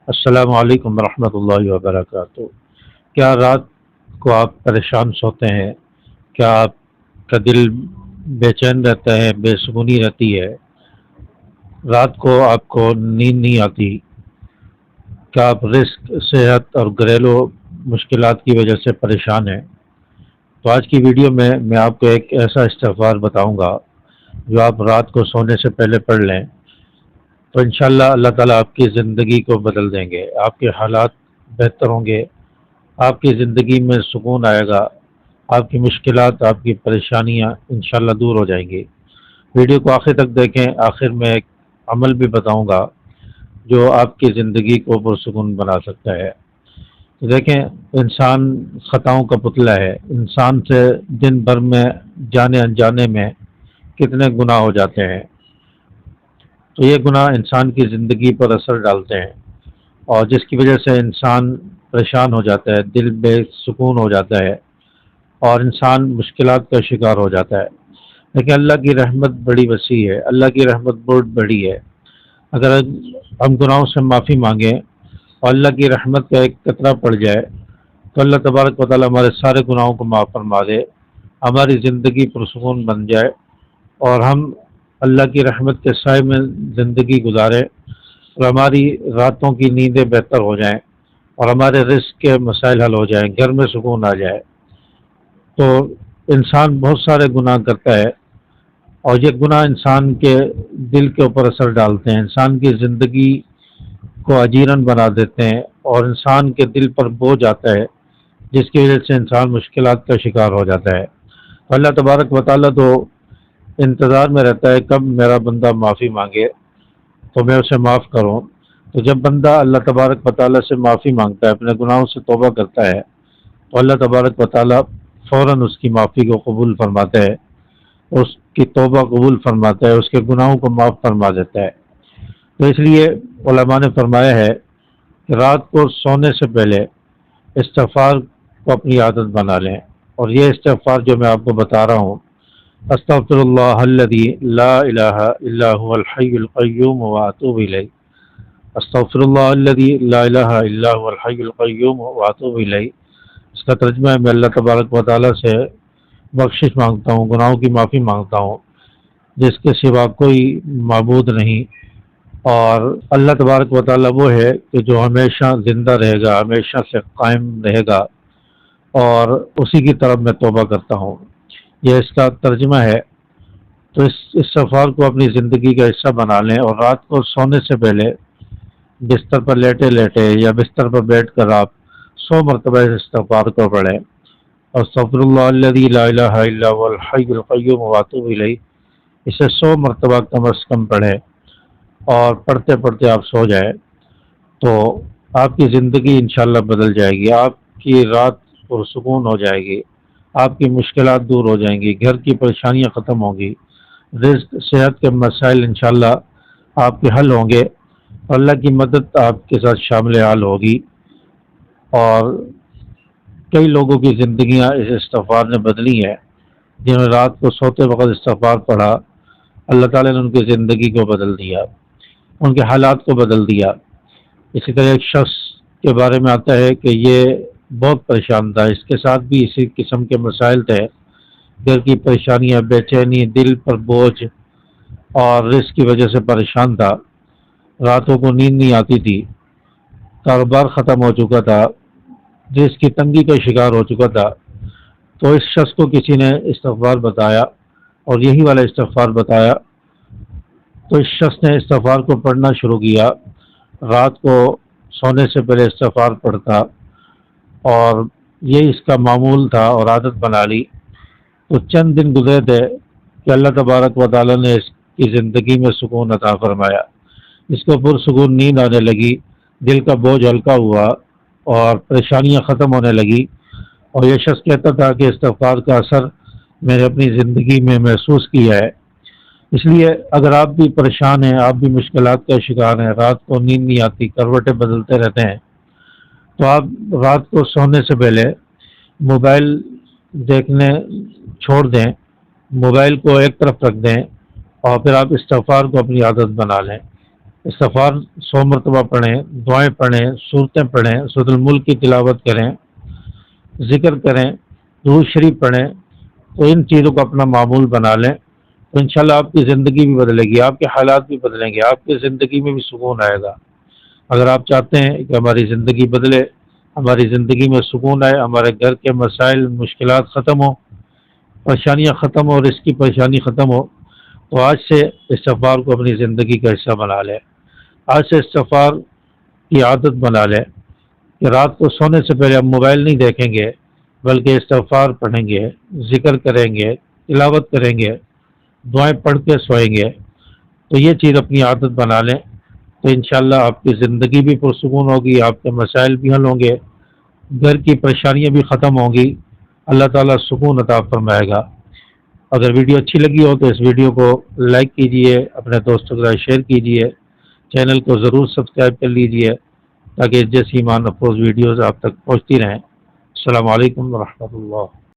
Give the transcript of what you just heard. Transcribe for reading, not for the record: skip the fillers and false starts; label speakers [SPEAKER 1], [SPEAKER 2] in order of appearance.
[SPEAKER 1] السلام علیکم ورحمۃ اللہ وبرکاتہ۔ کیا رات کو آپ پریشان سوتے ہیں؟ کیا آپ کا دل بے چین رہتا ہے، بے سکونی رہتی ہے؟ رات کو آپ کو نیند نہیں آتی؟ کیا آپ رزق، صحت اور گھریلو مشکلات کی وجہ سے پریشان ہیں؟ تو آج کی ویڈیو میں آپ کو ایک ایسا استغفار بتاؤں گا جو آپ رات کو سونے سے پہلے پڑھ لیں تو انشاءاللہ اللہ تعالیٰ آپ کی زندگی کو بدل دیں گے، آپ کے حالات بہتر ہوں گے، آپ کی زندگی میں سکون آئے گا، آپ کی مشکلات، آپ کی پریشانیاں انشاءاللہ دور ہو جائیں گی۔ ویڈیو کو آخر تک دیکھیں، آخر میں ایک عمل بھی بتاؤں گا جو آپ کی زندگی کو پرسکون بنا سکتا ہے۔ دیکھیں، انسان خطاؤں کا پتلا ہے، انسان سے دن بھر میں جانے انجانے میں کتنے گناہ ہو جاتے ہیں، تو یہ گناہ انسان کی زندگی پر اثر ڈالتے ہیں اور جس کی وجہ سے انسان پریشان ہو جاتا ہے، دل بے سکون ہو جاتا ہے اور انسان مشکلات کا شکار ہو جاتا ہے۔ لیکن اللہ کی رحمت بڑی وسیع ہے، اللہ کی رحمت بہت بڑی ہے۔ اگر ہم گناہوں سے معافی مانگیں اور اللہ کی رحمت کا ایک قطرہ پڑ جائے تو اللہ تبارک و تعالی ہمارے سارے گناہوں کو معاف فرما دے، ہماری زندگی پرسکون بن جائے اور ہم اللہ کی رحمت کے سائے میں زندگی گزاریں اور ہماری راتوں کی نیندیں بہتر ہو جائیں اور ہمارے رزق کے مسائل حل ہو جائیں، گھر میں سکون آ جائے۔ تو انسان بہت سارے گناہ کرتا ہے اور یہ گناہ انسان کے دل کے اوپر اثر ڈالتے ہیں، انسان کی زندگی کو اجیرن بنا دیتے ہیں اور انسان کے دل پر بوجھ آتا ہے جس کی وجہ سے انسان مشکلات کا شکار ہو جاتا ہے۔ اللہ تبارک و تعالیٰ تو انتظار میں رہتا ہے کب میرا بندہ معافی مانگے تو میں اسے معاف کروں۔ تو جب بندہ اللہ تبارک و تعالیٰ سے معافی مانگتا ہے، اپنے گناہوں سے توبہ کرتا ہے تو اللہ تبارک و تعالیٰ فوراً اس کی معافی کو قبول فرماتا ہے، اس کی توبہ قبول فرماتا ہے، اس کے گناہوں کو معاف فرما دیتا ہے۔ تو اس لیے علماء نے فرمایا ہے کہ رات کو سونے سے پہلے استغفار کو اپنی عادت بنا لیں، اور یہ استغفار جو میں آپ کو بتا رہا ہوں، استغفر اللہ الذی لا الہ الا هو الحی القیوم واتوب الیہ، استغفر اللہ الذی لا الہ الا هو الحی القیوم واتوب الیہ۔ اس کا ترجمہ ہے، میں اللہ تبارک و تعالیٰ سے بخشش مانگتا ہوں، گناہوں کی معافی مانگتا ہوں جس کے سوا کوئی معبود نہیں، اور اللہ تبارک و تعالیٰ وہ ہے کہ جو ہمیشہ زندہ رہے گا، ہمیشہ سے قائم رہے گا، اور اسی کی طرف میں توبہ کرتا ہوں۔ یہ اس کا ترجمہ ہے۔ تو اس استغفار کو اپنی زندگی کا حصہ بنا لیں اور رات کو سونے سے پہلے بستر پر لیٹے لیٹے یا بستر پر بیٹھ کر آپ 100 مرتبہ اس استغفار کو پڑھیں، استغفر اللہ الذی لا الہ الا هو الحی القیوم واتوب الیہ، اسے 100 مرتبہ کم از کم پڑھیں اور پڑھتے پڑھتے آپ سو جائیں تو آپ کی زندگی انشاءاللہ بدل جائے گی، آپ کی رات پرسکون ہو جائے گی، آپ کی مشکلات دور ہو جائیں گی، گھر کی پریشانیاں ختم ہوں گی، رزق، صحت کے مسائل انشاءاللہ آپ کے حل ہوں گے، اللہ کی مدد آپ کے ساتھ شامل حال ہوگی۔ اور کئی لوگوں کی زندگیاں اس استغفار نے بدلی ہیں، جنہوں نے رات کو سوتے وقت استغفار پڑھا، اللہ تعالیٰ نے ان کی زندگی کو بدل دیا، ان کے حالات کو بدل دیا۔ اسی طرح ایک شخص کے بارے میں آتا ہے کہ یہ بہت پریشان تھا، اس کے ساتھ بھی اسی قسم کے مسائل تھے، گھر کی پریشانیاں، بے چینی، دل پر بوجھ اور رزق کی وجہ سے پریشان تھا، راتوں کو نیند نہیں آتی تھی، کاروبار ختم ہو چکا تھا، جس کی تنگی کا شکار ہو چکا تھا۔ تو اس شخص کو کسی نے استغفار بتایا اور یہی والا استغفار بتایا، تو اس شخص نے استغفار کو پڑھنا شروع کیا، رات کو سونے سے پہلے استغفار پڑھتا اور یہ اس کا معمول تھا اور عادت بنا لی۔ تو چند دن گزرے تھے کہ اللہ تبارک و تعالیٰ نے اس کی زندگی میں سکون عطا فرمایا، اس کو پرسکون نیند آنے لگی، دل کا بوجھ ہلکا ہوا اور پریشانیاں ختم ہونے لگی، اور یہ شخص کہتا تھا کہ استغفار کا اثر میں نے اپنی زندگی میں محسوس کیا ہے۔ اس لیے اگر آپ بھی پریشان ہیں، آپ بھی مشکلات کا شکار ہیں، رات کو نیند نہیں آتی، کروٹیں بدلتے رہتے ہیں، تو آپ رات کو سونے سے پہلے موبائل دیکھنے چھوڑ دیں، موبائل کو ایک طرف رکھ دیں اور پھر آپ استغفار کو اپنی عادت بنا لیں۔ استغفار 100 مرتبہ پڑھیں، دعائیں پڑھیں، صورتیں پڑھیں، سورۃ الملک کی تلاوت کریں، ذکر کریں، درود شریف پڑھیں، تو ان چیزوں کو اپنا معمول بنا لیں تو انشاءاللہ آپ کی زندگی بھی بدلے گی، آپ کے حالات بھی بدلیں گے، آپ کی زندگی میں بھی سکون آئے گا۔ اگر آپ چاہتے ہیں کہ ہماری زندگی بدلے، ہماری زندگی میں سکون آئے، ہمارے گھر کے مسائل مشکلات ختم ہوں، پریشانیاں ختم ہو، رزق کی پریشانی ختم ہو، تو آج سے استغفار کو اپنی زندگی کا حصہ بنا لیں۔ آج سے استغفار کی عادت بنا لیں کہ رات کو سونے سے پہلے ہم موبائل نہیں دیکھیں گے، بلکہ استغفار پڑھیں گے، ذکر کریں گے، تلاوت کریں گے، دعائیں پڑھ کے سوئیں گے۔ تو یہ چیز اپنی عادت بنا لیں تو انشاءاللہ آپ کی زندگی بھی پرسکون ہوگی، آپ کے مسائل بھی حل ہوں گے، گھر کی پریشانیاں بھی ختم ہوں گی، اللہ تعالیٰ سکون عطا فرمائے گا۔ اگر ویڈیو اچھی لگی ہو تو اس ویڈیو کو لائک کیجئے، اپنے دوستوں کے ساتھ شیئر کیجئے، چینل کو ضرور سبسکرائب کر لیجئے تاکہ جیسی ایمان افروز ویڈیوز آپ تک پہنچتی رہیں۔ السلام علیکم ورحمۃ اللہ۔